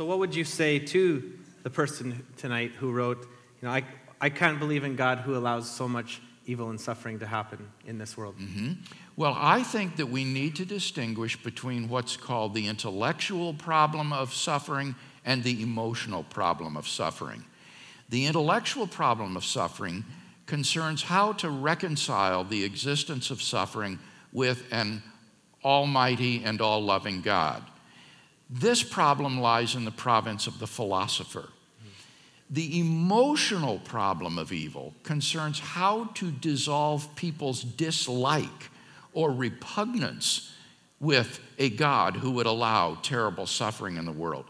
So what would you say to the person tonight who wrote, I can't believe in God who allows so much evil and suffering to happen in this world? Mm-hmm. Well, I think that we need to distinguish between what's called the intellectual problem of suffering and the emotional problem of suffering. The intellectual problem of suffering concerns how to reconcile the existence of suffering with an almighty and all-loving God. This problem lies in the province of the philosopher. The emotional problem of evil concerns how to dissolve people's dislike or repugnance with a God who would allow terrible suffering in the world.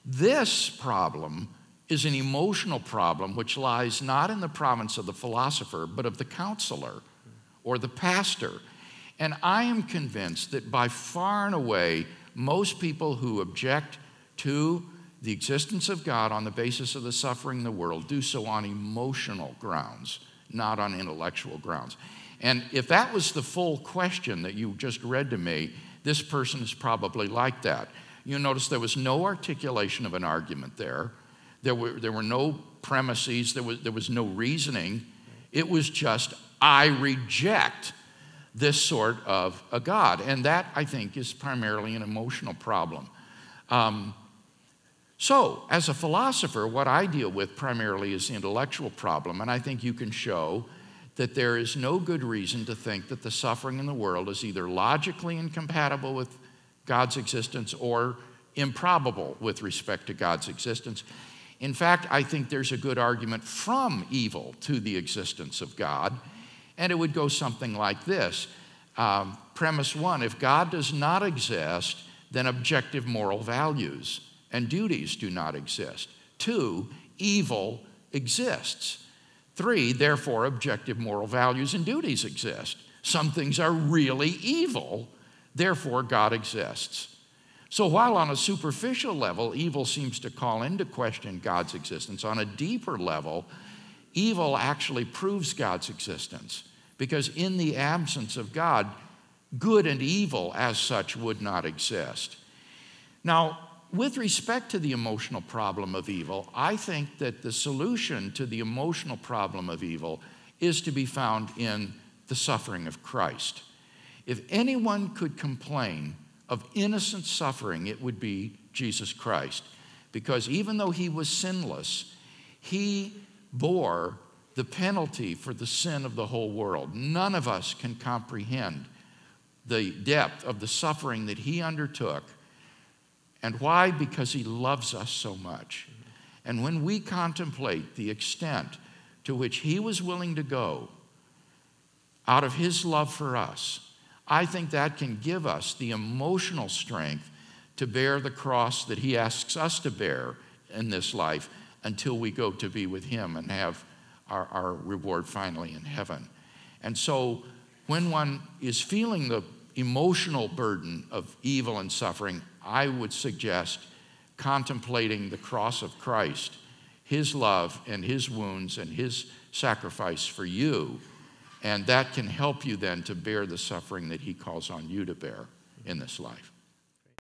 This problem is an emotional problem which lies not in the province of the philosopher, but of the counselor or the pastor. And I am convinced that by far and away, most people who object to the existence of God on the basis of the suffering in the world do so on emotional grounds, not on intellectual grounds. And if that was the full question that you just read to me, this person is probably like that. You notice there was no articulation of an argument there. There were no premises. There was no reasoning. It was just, I reject this sort of a God. And that, I think, is primarily an emotional problem. So, as a philosopher, what I deal with primarily is the intellectual problem, and I think you can show that there is no good reason to think that the suffering in the world is either logically incompatible with God's existence or improbable with respect to God's existence. In fact, I think there's a good argument from evil to the existence of God, and it would go something like this. Premise one, if God does not exist, then objective moral values and duties do not exist. 2, evil exists. 3, therefore, objective moral values and duties exist. Some things are really evil, therefore God exists. So while on a superficial level, evil seems to call into question God's existence, on a deeper level, evil actually proves God's existence. Because in the absence of God, good and evil as such would not exist. Now, with respect to the emotional problem of evil, I think that the solution to the emotional problem of evil is to be found in the suffering of Christ. If anyone could complain of innocent suffering, it would be Jesus Christ. Because even though he was sinless, he bore the penalty for the sin of the whole world. None of us can comprehend the depth of the suffering that he undertook. And why? Because he loves us so much. And when we contemplate the extent to which he was willing to go out of his love for us, I think that can give us the emotional strength to bear the cross that he asks us to bear in this life until we go to be with him and have our reward finally in heaven. And so when one is feeling the emotional burden of evil and suffering, I would suggest contemplating the cross of Christ, his love and his wounds and his sacrifice for you, and that can help you then to bear the suffering that he calls on you to bear in this life.